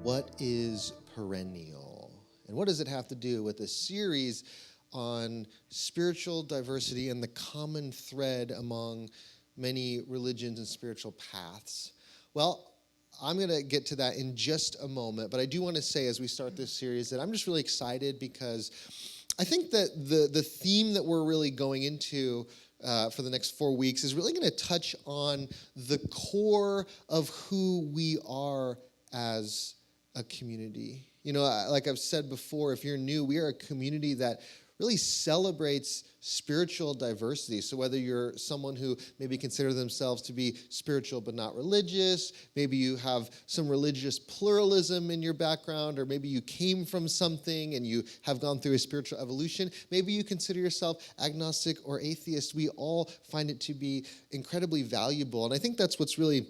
What is Perennial? And what does it have to do with a series on spiritual diversity and the common thread among many religions and spiritual paths? Well, I'm going to get to that in just a moment, but I do want to say as we start this series that I'm just really excited because I think that the theme that we're really going into for the next 4 weeks is really going to touch on the core of who we are as a community. You know, like I've said before, if you're new, we are a community that really celebrates spiritual diversity. So whether you're someone who maybe consider themselves to be spiritual but not religious, maybe you have some religious pluralism in your background, or maybe you came from something and you have gone through a spiritual evolution, maybe you consider yourself agnostic or atheist, we all find it to be incredibly valuable. And I think that's what's really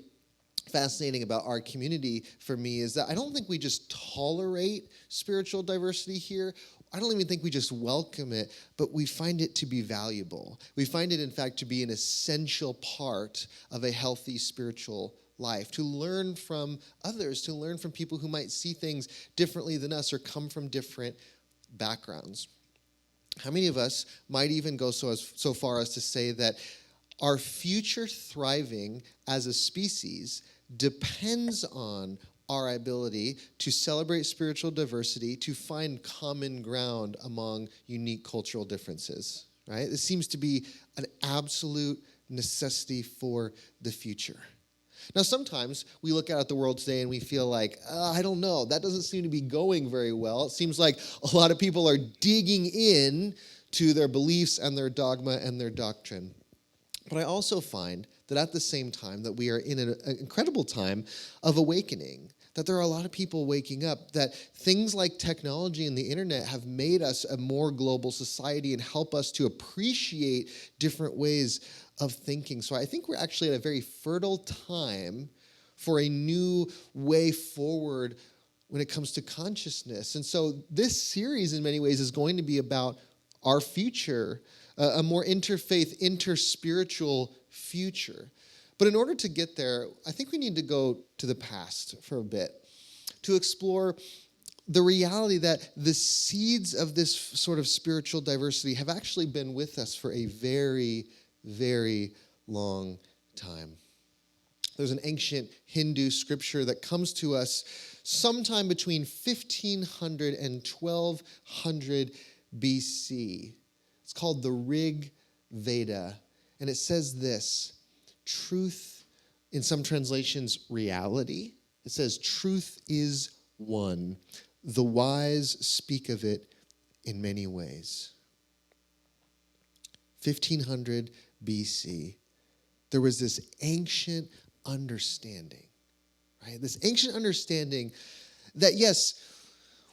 fascinating about our community for me is that I don't think we just tolerate spiritual diversity here. I don't even think we just welcome it, but we find it to be valuable. We find it, in fact, to be an essential part of a healthy spiritual life, to learn from others, to learn from people who might see things differently than us or come from different backgrounds. How many of us might even go so far as to say that our future thriving as a species depends on our ability to celebrate spiritual diversity, to find common ground among unique cultural differences, right? This seems to be an absolute necessity for the future. Now, sometimes we look out at the world today and we feel like, I don't know, that doesn't seem to be going very well. It seems like a lot of people are digging in to their beliefs and their dogma and their doctrine. But I also find that at the same time that we are in an incredible time of awakening, that there are a lot of people waking up, that things like technology and the internet have made us a more global society and help us to appreciate different ways of thinking. So I think we're actually at a very fertile time for a new way forward when it comes to consciousness. And so this series in many ways is going to be about our future, a more interfaith, interspiritual future. But in order to get there, I think we need to go to the past for a bit to explore the reality that the seeds of this sort of spiritual diversity have actually been with us for a very, very long time. There's an ancient Hindu scripture that comes to us sometime between 1500 and 1200 BC. It's called the Veda, and it says this: truth, in some translations, reality. It says, truth is one. The wise speak of it in many ways. 1500 BC, there was this ancient understanding, right? This ancient understanding that, yes,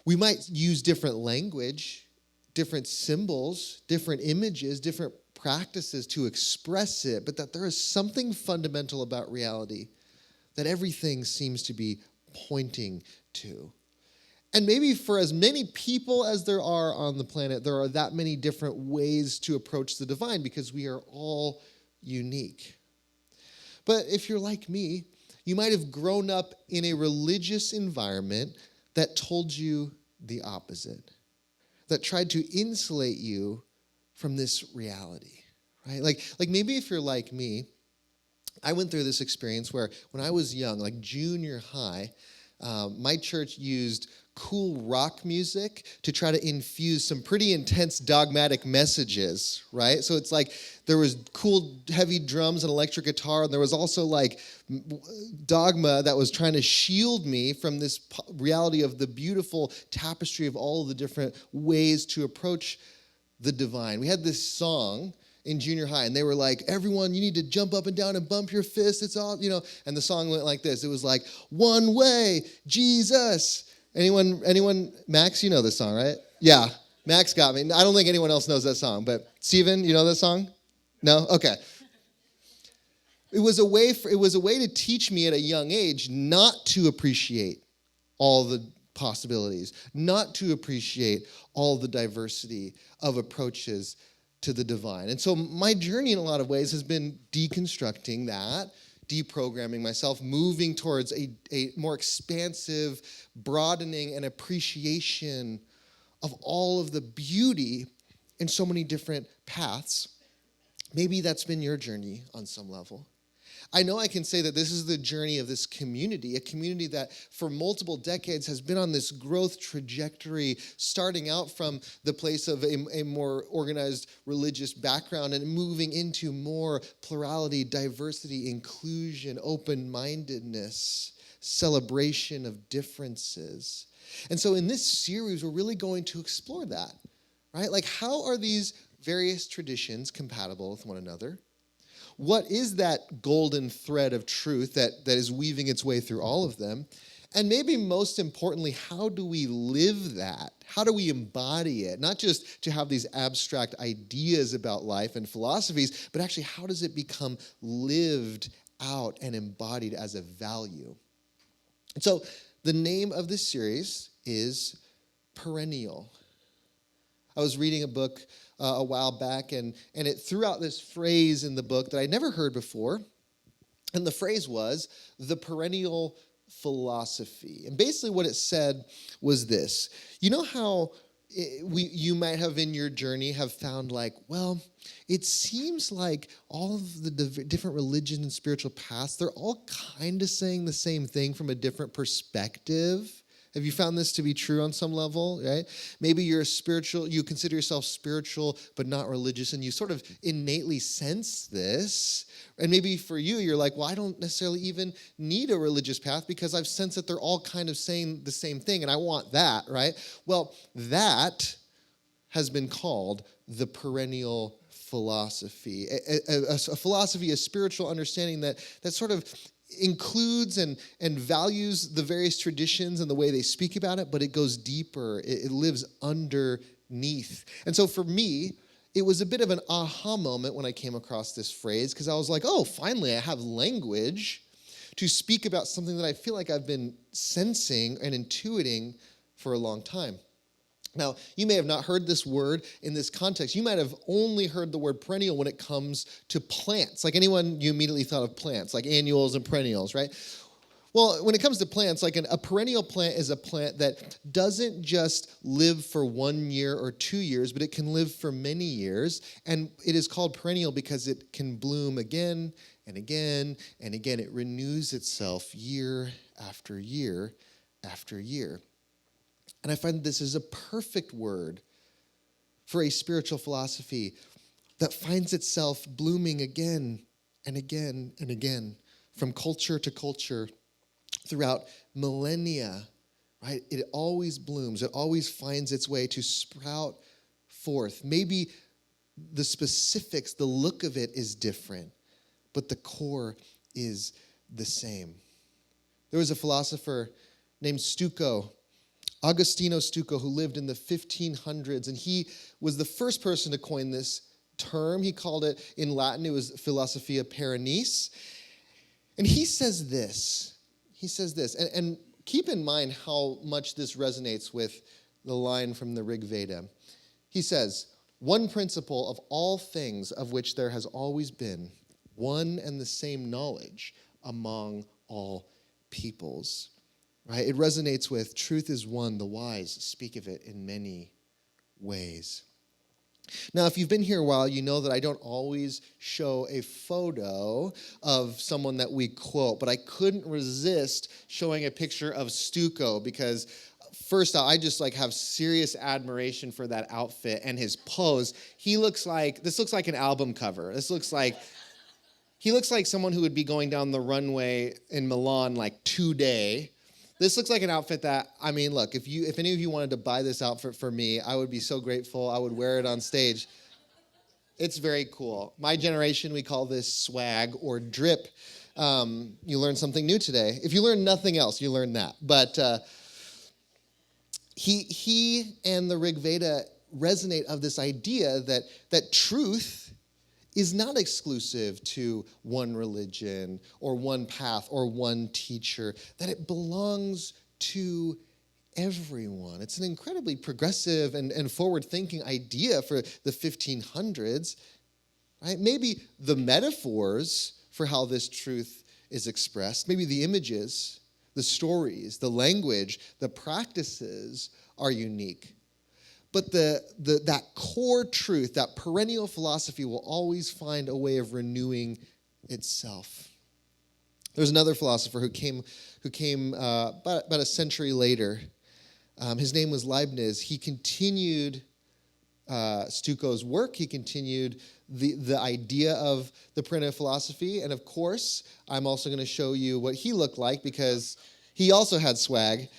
we might use different language, different symbols, different images, different practices to express it, but that there is something fundamental about reality that everything seems to be pointing to. And maybe for as many people as there are on the planet, there are that many different ways to approach the divine because we are all unique. But if you're like me, you might have grown up in a religious environment that told you the opposite, that tried to insulate you from this reality, right? Like maybe if you're like me, I went through this experience where when I was young, like junior high, my church used cool rock music to try to infuse some pretty intense dogmatic messages, right? So it's like there was cool heavy drums and electric guitar, and there was also like dogma that was trying to shield me from this reality of the beautiful tapestry of all the different ways to approach the divine. We had this song in junior high, and they were like, everyone, you need to jump up and down and bump your fist. It's all, and the song went like this. It was like, one way, Jesus. Anyone, Max, you know this song, right? Yeah, Max got me. I don't think anyone else knows that song, but Steven, you know that song? No? Okay. It was a way to teach me at a young age not to appreciate all the possibilities, not to appreciate all the diversity of approaches to the divine. And so my journey in a lot of ways has been deconstructing that, deprogramming myself, moving towards a more expansive broadening and appreciation of all of the beauty in so many different paths. Maybe that's been your journey on some level. I know I can say that this is the journey of this community, a community that for multiple decades has been on this growth trajectory, starting out from the place of a more organized religious background and moving into more plurality, diversity, inclusion, open-mindedness, celebration of differences. And so in this series, we're really going to explore that, right? Like, how are these various traditions compatible with one another? What is that golden thread of truth that is weaving its way through all of them? And maybe most importantly, how do we live that? How do we embody it? Not just to have these abstract ideas about life and philosophies, but actually how does it become lived out and embodied as a value? And so the name of this series is Perennial. I was reading a book a while back, and it threw out this phrase in the book that I'd never heard before. And the phrase was the perennial philosophy. And basically what it said was this. You know how you might have in your journey have found like, well, it seems like all of the different religions and spiritual paths, they're all kind of saying the same thing from a different perspective. Have you found this to be true on some level, right? Maybe you're you consider yourself spiritual but not religious, and you sort of innately sense this. And maybe for you, you're like, well, I don't necessarily even need a religious path because I've sensed that they're all kind of saying the same thing, and I want that, right? Well, that has been called the perennial philosophy. A philosophy, a spiritual understanding that sort of includes and values the various traditions and the way they speak about it, but it goes deeper. It lives underneath. And so for me, it was a bit of an aha moment when I came across this phrase, because I was like, oh, finally I have language to speak about something that I feel like I've been sensing and intuiting for a long time. Now, you may have not heard this word in this context. You might have only heard the word perennial when it comes to plants. Like anyone, you immediately thought of plants, like annuals and perennials, right? Well, when it comes to plants, like a perennial plant is a plant that doesn't just live for 1 year or 2 years, but it can live for many years. And it is called perennial because it can bloom again and again and again. It renews itself year after year after year. And I find this is a perfect word for a spiritual philosophy that finds itself blooming again and again and again from culture to culture throughout millennia, right? It always blooms. It always finds its way to sprout forth. Maybe the specifics, the look of it is different, but the core is the same. There was a philosopher named Agostino Stucco, who lived in the 1500s, and he was the first person to coin this term. He called it, in Latin, it was Philosophia Perennis. And he says this, and keep in mind how much this resonates with the line from the Veda. He says, one principle of all things of which there has always been one and the same knowledge among all peoples. Right? It resonates with truth is one, the wise speak of it in many ways. Now, if you've been here a while, you know that I don't always show a photo of someone that we quote, but I couldn't resist showing a picture of Stucco because first off, I just have serious admiration for that outfit and his pose. This looks like an album cover. He looks like someone who would be going down the runway in Milan today. This looks like an outfit that, look, if any of you wanted to buy this outfit for me, I would be so grateful. I would wear it on stage. It's very cool. My generation, we call this swag or drip. You learned something new today. If you learn nothing else, you learn that. But he and the Rig Veda resonate of this idea that truth is not exclusive to one religion or one path or one teacher, that it belongs to everyone. It's an incredibly progressive and forward-thinking idea for the 1500s, right? Maybe the metaphors for how this truth is expressed. Maybe the images, the stories, the language, the practices are unique. But that core truth, that perennial philosophy will always find a way of renewing itself. There's another philosopher who came about a century later. His name was Leibniz. He continued Stucco's work. He continued the idea of the perennial philosophy. And of course, I'm also going to show you what he looked like because he also had swag.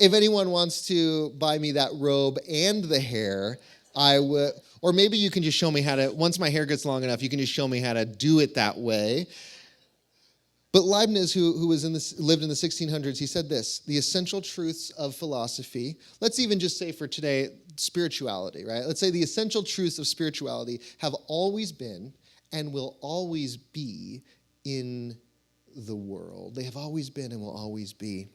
If anyone wants to buy me that robe and the hair, I would, or maybe you can just show me how to, once my hair gets long enough, you can just show me how to do it that way. But Leibniz, who lived in the 1600s, he said this: the essential truths of philosophy, let's even just say for today, spirituality, right? Let's say the essential truths of spirituality have always been and will always be in the world. They have always been and will always be.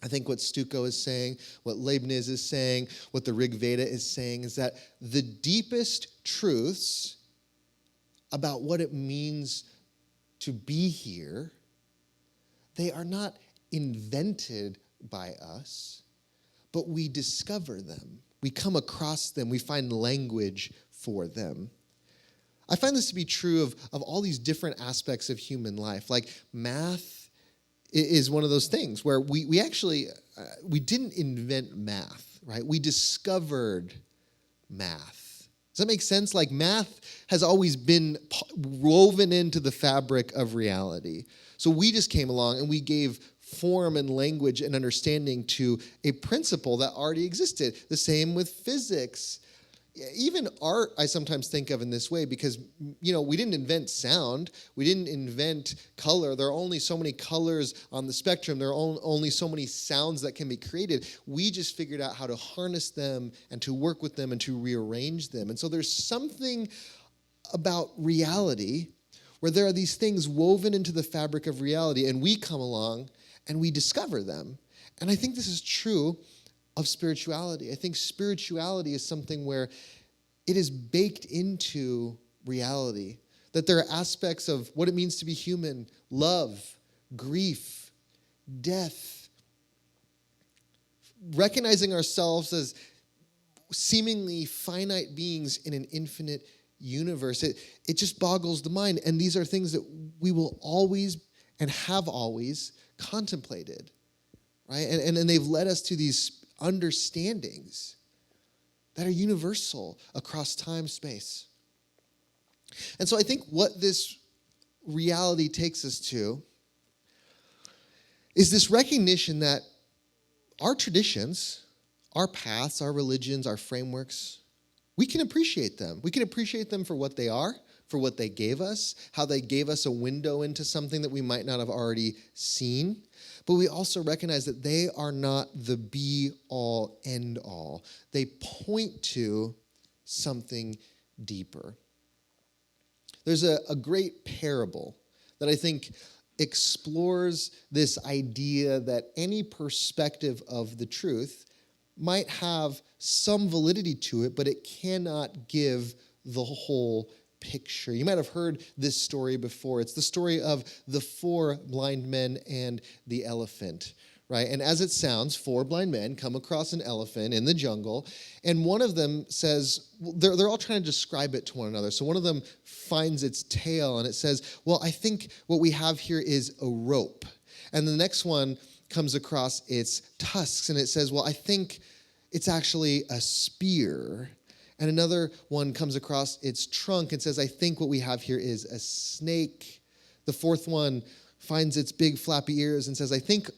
I think what Stucco is saying, what Leibniz is saying, what the Rig Veda is saying is that the deepest truths about what it means to be here, they are not invented by us, but we discover them. We come across them. We find language for them. I find this to be true of all these different aspects of human life. Like math is one of those things where we actually, we didn't invent math, right? We discovered math. Does that make sense? Like math has always been woven into the fabric of reality. So we just came along and we gave form and language and understanding to a principle that already existed. The same with physics. Even art, I sometimes think of in this way because, we didn't invent sound. We didn't invent color. There are only so many colors on the spectrum. There are only so many sounds that can be created. We just figured out how to harness them and to work with them and to rearrange them. And so there's something about reality where there are these things woven into the fabric of reality, and we come along and we discover them. And I think this is true of spirituality. I think spirituality is something where it is baked into reality, that there are aspects of what it means to be human, love, grief, death, recognizing ourselves as seemingly finite beings in an infinite universe. It just boggles the mind. And these are things that we will always and have always contemplated, right? And they've led us to these understandings that are universal across time, space. And so I think what this reality takes us to is this recognition that our traditions, our paths, our religions, our frameworks, we can appreciate them. We can appreciate them for what they are, for what they gave us, how they gave us a window into something that we might not have already seen. But we also recognize that they are not the be-all, end-all. They point to something deeper. There's a great parable that I think explores this idea that any perspective of the truth might have some validity to it, but it cannot give the whole picture. You might have heard this story before. It's the story of the 4 blind men and the elephant, right? And as it sounds, 4 blind men come across an elephant in the jungle, and one of them says, they're all trying to describe it to one another. So one of them finds its tail, and it says, well, I think what we have here is a rope. And the next one comes across its tusks, and it says, well, I think it's actually a spear. And another one comes across its trunk and says, I think what we have here is a snake. The 4th one finds its big flappy ears and says, I think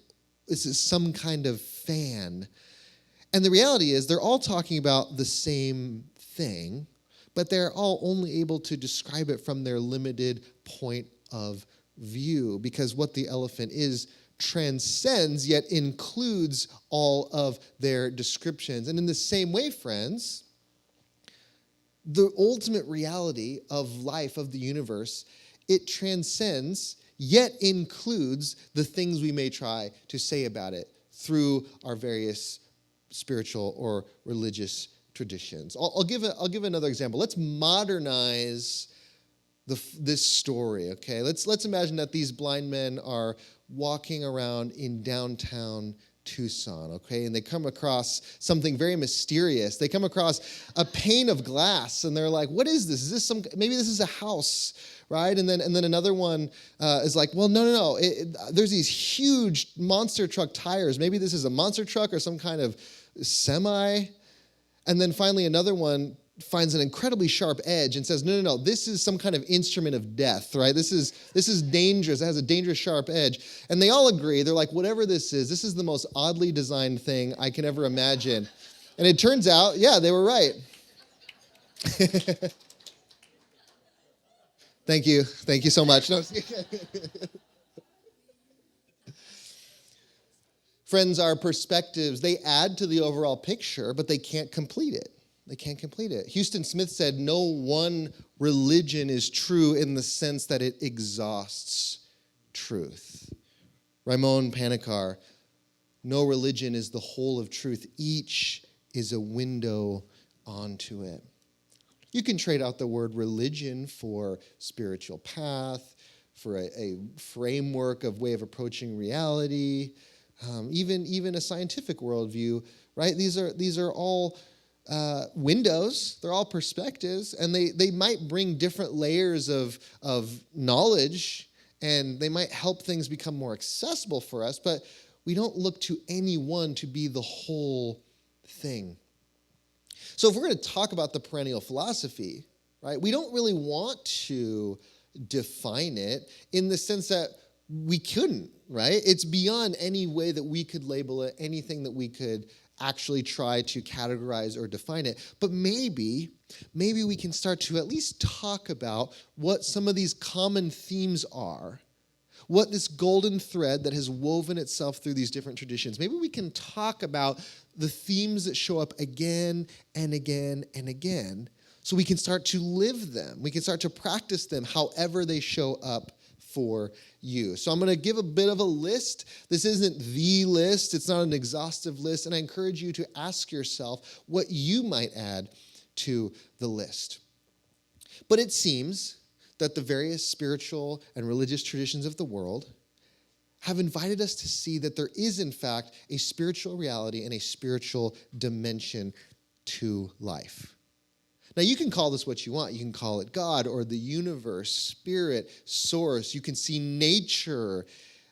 this is some kind of fan. And the reality is they're all talking about the same thing, but they're all only able to describe it from their limited point of view, because what the elephant is transcends yet includes all of their descriptions. And in the same way, friends, the ultimate reality of life, of the universe, it transcends, yet includes the things we may try to say about it through our various spiritual or religious traditions. I'll give another example. Let's modernize this story, okay? Let's imagine that these blind men are walking around in downtown Tucson, okay? And they come across something very mysterious. They come across a pane of glass, and they're like, what is this? Is this maybe this is a house, right? And then another one is like, well, no. There's these huge monster truck tires. Maybe this is a monster truck or some kind of semi. And then finally another one finds an incredibly sharp edge and says, no, this is some kind of instrument of death, right? This is dangerous. It has a dangerous sharp edge. And they all agree. They're like, whatever this is the most oddly designed thing I can ever imagine. And it turns out, yeah, they were right. Thank you so much. No. Friends, our perspectives, they add to the overall picture, but they can't complete it. Houston Smith said, no one religion is true in the sense that it exhausts truth. Raimon Panikkar, no religion is the whole of truth. Each is a window onto it. You can trade out the word religion for spiritual path, for a framework of way of approaching reality, even a scientific worldview, right? These are all windows, they're all perspectives, and they might bring different layers of knowledge, and they might help things become more accessible for us, but we don't look to any one to be the whole thing. So if we're going to talk about the perennial philosophy, right, we don't really want to define it in the sense that we couldn't, right? It's beyond any way that we could label it, anything that we could actually try to categorize or define it. But maybe we can start to at least talk about what some of these common themes are, what this golden thread that has woven itself through these different traditions. Maybe we can talk about the themes that show up again and again and again, so we can start to live them. We can start to practice them however they show up for you. So I'm going to give a bit of a list. This isn't the list. It's not an exhaustive list. And I encourage you to ask yourself what you might add to the list. But it seems that the various spiritual and religious traditions of the world have invited us to see that there is, in fact, a spiritual reality and a spiritual dimension to life. Now, you can call this what you want. You can call it God or the universe, spirit, source. You can see nature.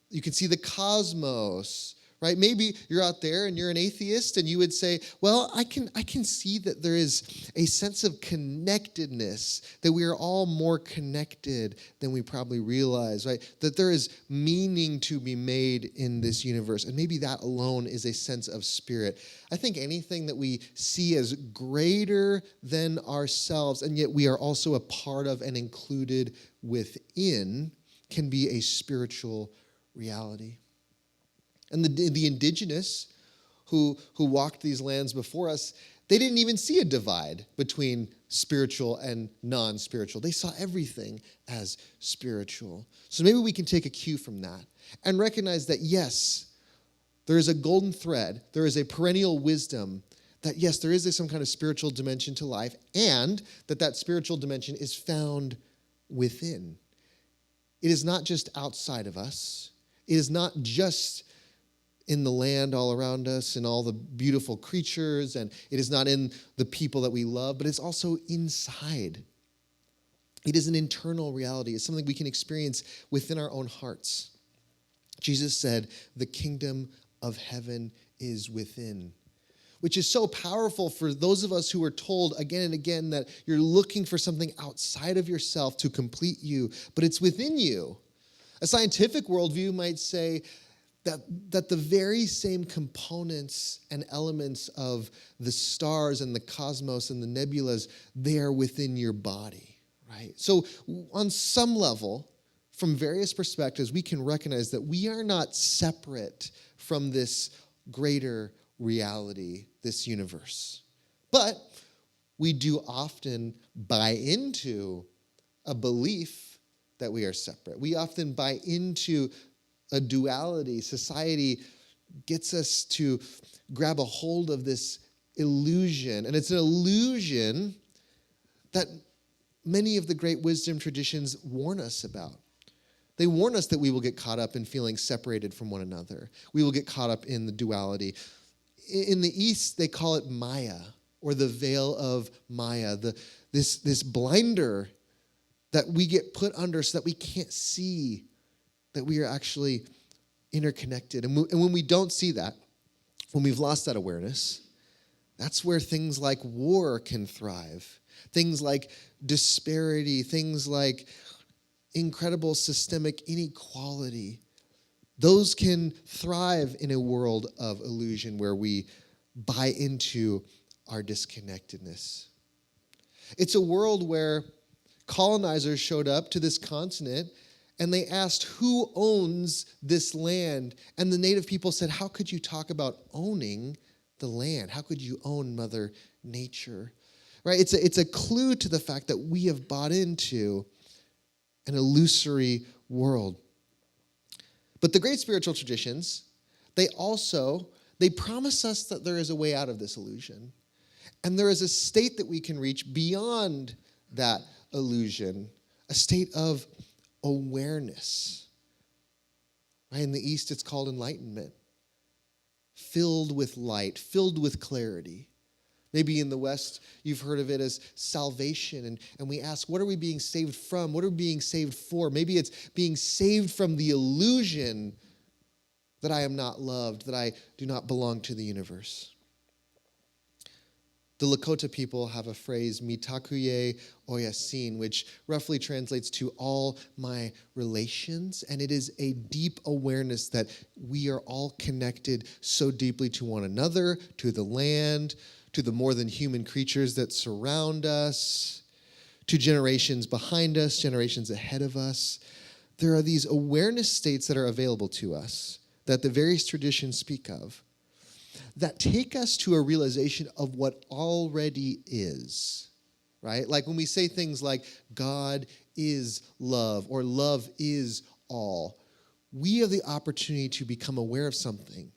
You can see the cosmos, right? Maybe you're out there and you're an atheist and you would say, well, I can see that there is a sense of connectedness, that we are all more connected than we probably realize, right? That there is meaning to be made in this universe. And maybe that alone is a sense of spirit. I think anything that we see as greater than ourselves, and yet we are also a part of and included within, can be a spiritual reality. And the indigenous who walked these lands before us, they didn't even see a divide between spiritual and non-spiritual. They saw everything as spiritual. So maybe we can take a cue from that and recognize that, yes, there is a golden thread, there is a perennial wisdom that, yes, there is some kind of spiritual dimension to life, and that spiritual dimension is found within. It is not just outside of us. It is not just in the land all around us and all the beautiful creatures, and it is not in the people that we love, but it's also inside. It is an internal reality. It's something we can experience within our own hearts. Jesus said, the kingdom of heaven is within, which is so powerful for those of us who are told again and again that you're looking for something outside of yourself to complete you, but it's within you. A scientific worldview might say that the very same components and elements of the stars and the cosmos and the nebulas, they are within your body, right? So on some level, from various perspectives, we can recognize that we are not separate from this greater reality, this universe. But we do often buy into a belief that we are separate. We often buy into a duality. Society gets us to grab a hold of this illusion. And it's an illusion that many of the great wisdom traditions warn us about. They warn us that we will get caught up in feeling separated from one another. We will get caught up in the duality. In the East, they call it Maya, or the veil of Maya, this blinder that we get put under so that we can't see that we are actually interconnected. And when we don't see that, when we've lost that awareness, that's where things like war can thrive. Things like disparity, things like incredible systemic inequality. Those can thrive in a world of illusion where we buy into our disconnectedness. It's a world where colonizers showed up to this continent and they asked, who owns this land? And the native people said, how could you talk about owning the land? How could you own Mother Nature? Right? It's a clue to the fact that we have bought into an illusory world. But the great spiritual traditions, they promise us that there is a way out of this illusion. And there is a state that we can reach beyond that illusion, a state of awareness. Right? In the East, it's called enlightenment. Filled with light, filled with clarity. Maybe in the West, you've heard of it as salvation. And we ask, what are we being saved from? What are we being saved for? Maybe it's being saved from the illusion that I am not loved, that I do not belong to the universe. The Lakota people have a phrase, mitakuye oyasin, which roughly translates to all my relations. And it is a deep awareness that we are all connected so deeply to one another, to the land, to the more than human creatures that surround us, to generations behind us, generations ahead of us. There are these awareness states that are available to us that the various traditions speak of that take us to a realization of what already is, right? Like when we say things like God is love or love is all, we have the opportunity to become aware of something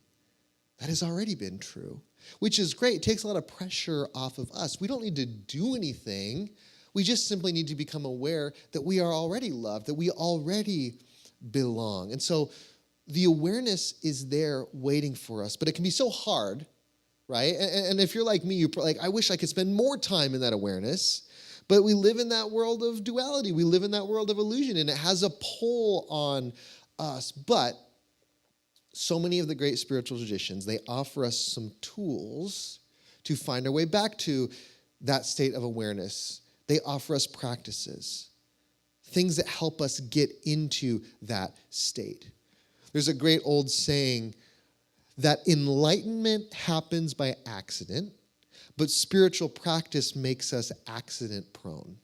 that has already been true, which is great. It takes a lot of pressure off of us. We don't need to do anything. We just simply need to become aware that we are already loved, that we already belong. And so the awareness is there waiting for us, but it can be so hard, right? And if you're like me, you're like, I wish I could spend more time in that awareness, but we live in that world of duality. We live in that world of illusion, and it has a pull on us. But so many of the great spiritual traditions, they offer us some tools to find our way back to that state of awareness. They offer us practices, things that help us get into that state. There's a great old saying that enlightenment happens by accident, but spiritual practice makes us accident prone.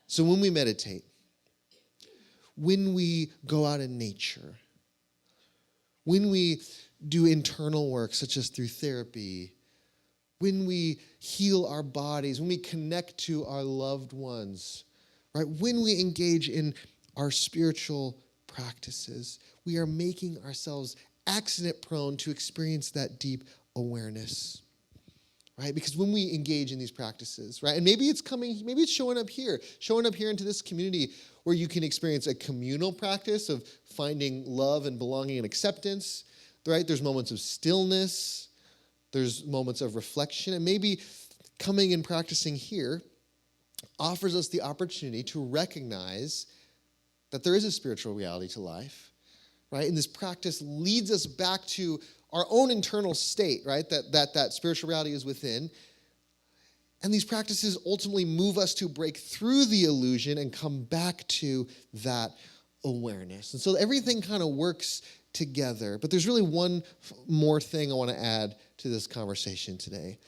So when we meditate, when we go out in nature, when we do internal work, such as through therapy, when we heal our bodies, when we connect to our loved ones, right? When we engage in our spiritual practices, we are making ourselves accident prone to experience that deep awareness, right? Because when we engage in these practices, right? And maybe it's showing up here into this community where you can experience a communal practice of finding love and belonging and acceptance, right? There's moments of stillness, there's moments of reflection, and maybe coming and practicing here offers us the opportunity to recognize that there is a spiritual reality to life, right? And this practice leads us back to our own internal state, right? That spiritual reality is within. And these practices ultimately move us to break through the illusion and come back to that awareness. And so everything kind of works together. But there's really one more thing I want to add to this conversation today.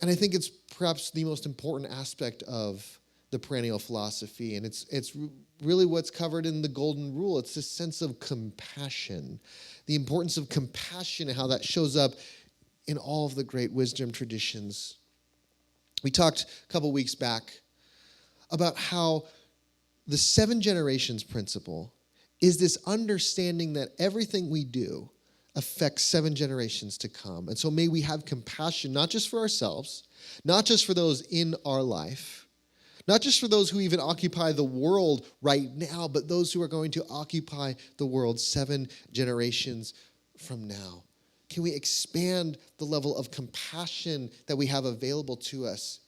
And I think it's perhaps the most important aspect of the perennial philosophy, and it's really what's covered in the golden rule. It's this sense of compassion, the importance of compassion and how that shows up in all of the great wisdom traditions. We talked a couple weeks back about how the 7 generations principle is this understanding that everything we do affect 7 generations to come. And so may we have compassion, not just for ourselves, not just for those in our life, not just for those who even occupy the world right now, but those who are going to occupy the world 7 generations from now. Can we expand the level of compassion that we have available to us?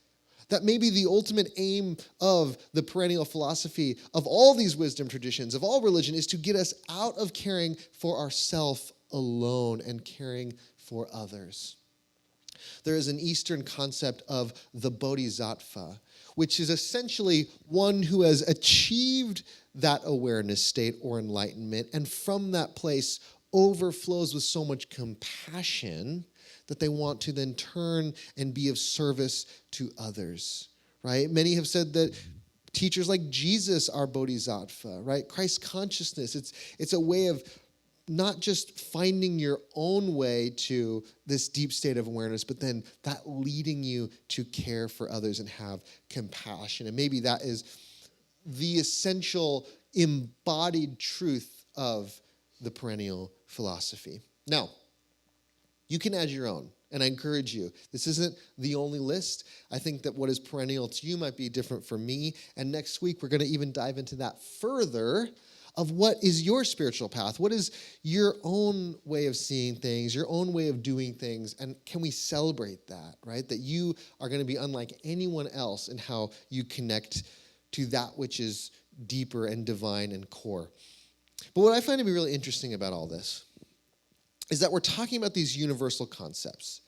That may be the ultimate aim of the perennial philosophy, of all these wisdom traditions, of all religion, is to get us out of caring for ourselves alone and caring for others. There is an Eastern concept of the bodhisattva, which is essentially one who has achieved that awareness state or enlightenment, and from that place overflows with so much compassion that they want to then turn and be of service to others, right? Many have said that teachers like Jesus are bodhisattva, right? Christ consciousness, it's a way of not just finding your own way to this deep state of awareness, but then that leading you to care for others and have compassion. And maybe that is the essential embodied truth of the perennial philosophy. Now, you can add your own, and I encourage you. This isn't the only list. I think that what is perennial to you might be different for me, and next week we're going to even dive into that further of what is your spiritual path? What is your own way of seeing things, your own way of doing things, and can we celebrate that, right? That you are going to be unlike anyone else in how you connect to that which is deeper and divine and core. But what I find to be really interesting about all this is that we're talking about these universal concepts.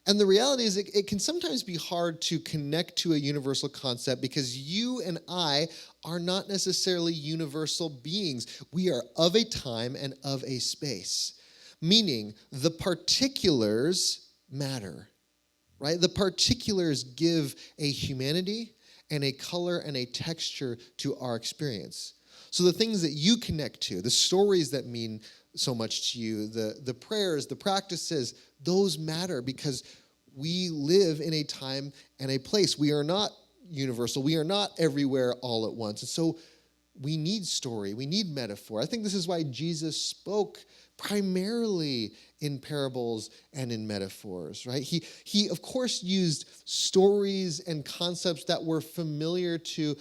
And the reality is it can sometimes be hard to connect to a universal concept because you and I are not necessarily universal beings. We are of a time and of a space, meaning the particulars matter, right? The particulars give a humanity and a color and a texture to our experience. So the things that you connect to, the stories that mean so much to you, the prayers, the practices, those matter because we live in a time and a place. We are not universal. We are not everywhere all at once. And so we need story. We need metaphor. I think this is why Jesus spoke primarily in parables and in metaphors, right? He of course used stories and concepts that were familiar to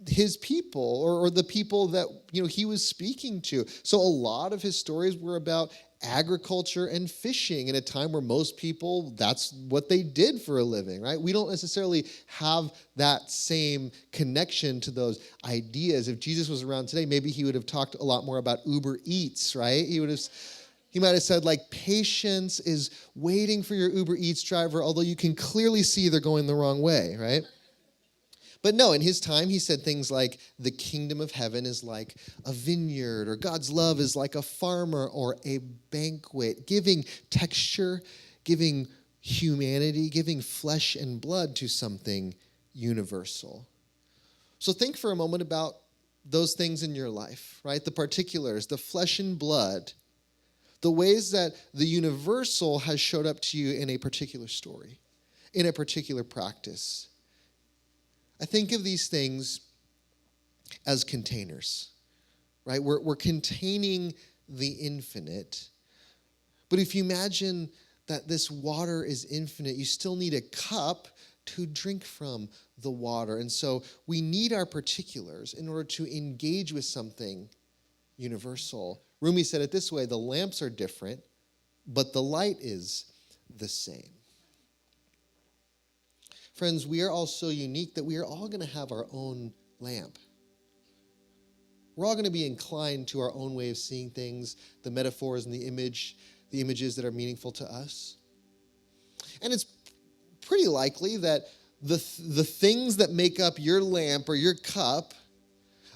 his people or the people that he was speaking to. So a lot of his stories were about agriculture and fishing in a time where most people, that's what they did for a living, right? We don't necessarily have that same connection to those ideas. If Jesus was around today, maybe he would have talked a lot more about Uber Eats, right? He might have said, like, patience is waiting for your Uber Eats driver, although you can clearly see they're going the wrong way, right? But no, in his time, he said things like, the kingdom of heaven is like a vineyard, or God's love is like a farmer or a banquet, giving texture, giving humanity, giving flesh and blood to something universal. So think for a moment about those things in your life, right? The particulars, the flesh and blood, the ways that the universal has showed up to you in a particular story, in a particular practice. I think of these things as containers, right? We're containing the infinite. But if you imagine that this water is infinite, you still need a cup to drink from the water. And so we need our particulars in order to engage with something universal. Rumi said it this way: the lamps are different, but the light is the same. Friends, we are all so unique that we are all going to have our own lamp. We're all going to be inclined to our own way of seeing things, the metaphors and the images that are meaningful to us. And it's pretty likely that the things that make up your lamp or your cup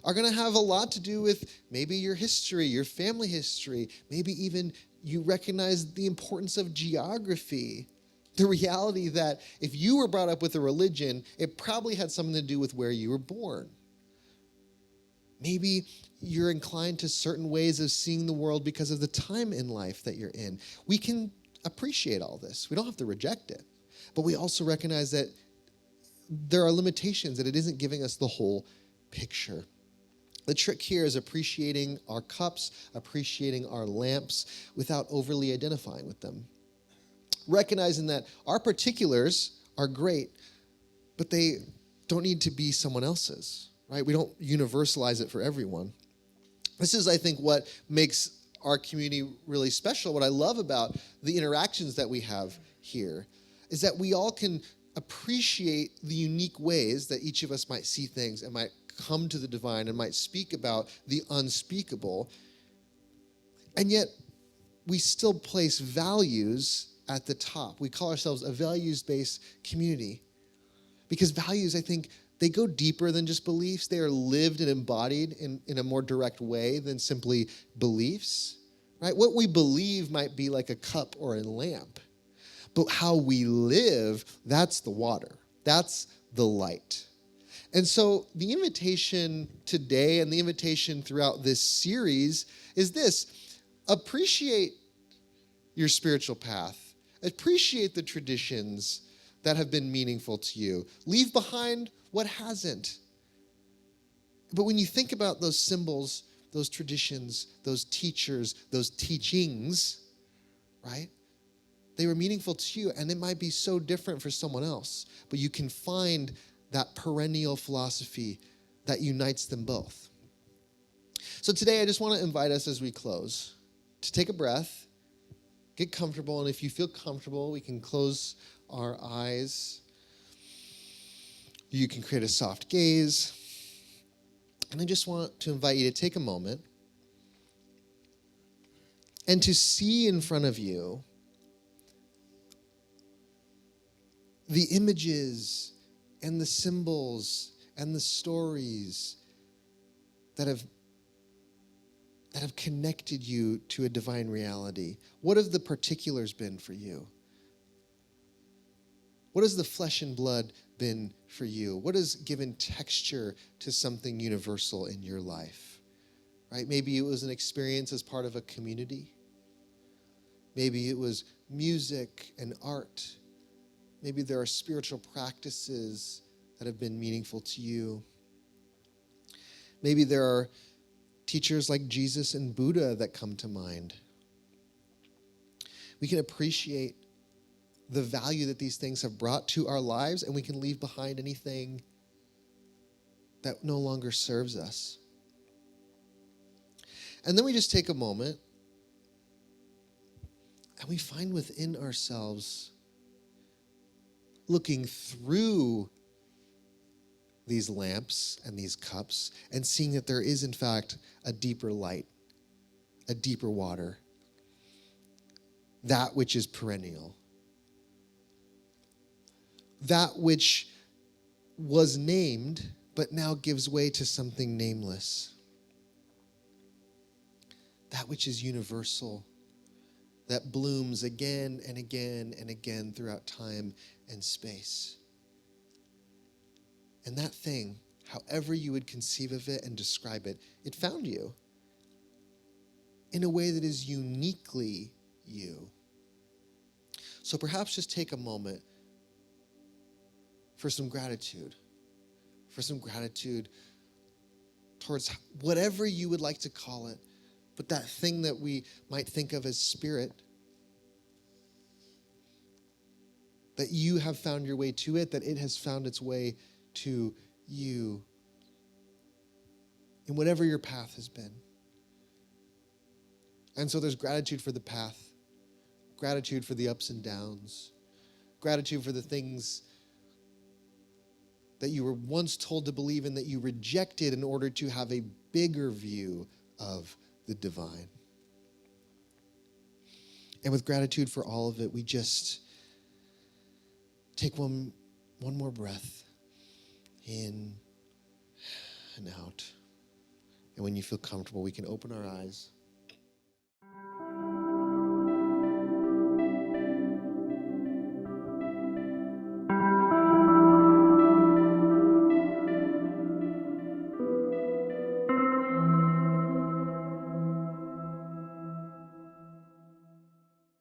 are going to have a lot to do with maybe your history, your family history, maybe even you recognize the importance of geography. The reality that if you were brought up with a religion, it probably had something to do with where you were born. Maybe you're inclined to certain ways of seeing the world because of the time in life that you're in. We can appreciate all this. We don't have to reject it. But we also recognize that there are limitations, that it isn't giving us the whole picture. The trick here is appreciating our cups, appreciating our lamps without overly identifying with them. Recognizing that our particulars are great, but they don't need to be someone else's, right? We don't universalize it for everyone. This is, I think, what makes our community really special. What I love about the interactions that we have here is that we all can appreciate the unique ways that each of us might see things and might come to the divine and might speak about the unspeakable. And yet we still place values at the top. We call ourselves a values-based community because values, I think, they go deeper than just beliefs. They are lived and embodied in a more direct way than simply beliefs, right? What we believe might be like a cup or a lamp, but how we live, that's the water. That's the light. And so the invitation today and the invitation throughout this series is this: appreciate your spiritual path. Appreciate the traditions that have been meaningful to you. Leave behind what hasn't. But when you think about those symbols, those traditions, those teachers, those teachings, right? They were meaningful to you, and it might be so different for someone else, but you can find that perennial philosophy that unites them both. So today I just want to invite us as we close to take a breath, get comfortable, and if you feel comfortable, we can close our eyes. You can create a soft gaze. And I just want to invite you to take a moment and to see in front of you the images and the symbols and the stories that have connected you to a divine reality. What have the particulars been for you? What has the flesh and blood been for you? What has given texture to something universal in your life? Right? Maybe it was an experience as part of a community. Maybe it was music and art. Maybe there are spiritual practices that have been meaningful to you. Maybe there are teachers like Jesus and Buddha that come to mind. We can appreciate the value that these things have brought to our lives, and we can leave behind anything that no longer serves us. And then we just take a moment and we find within ourselves, looking through these lamps and these cups and seeing that there is in fact a deeper light, a deeper water, that which is perennial. That which was named, but now gives way to something nameless. That which is universal, that blooms again and again and again throughout time and space. And that thing, however you would conceive of it and describe it, it found you in a way that is uniquely you. So perhaps just take a moment for some gratitude towards whatever you would like to call it, but that thing that we might think of as spirit, that you have found your way to it, that it has found its way to you in whatever your path has been. And so there's gratitude for the path, gratitude for the ups and downs, gratitude for the things that you were once told to believe in that you rejected in order to have a bigger view of the divine. And with gratitude for all of it, we just take one more breath in and out. And when you feel comfortable, we can open our eyes.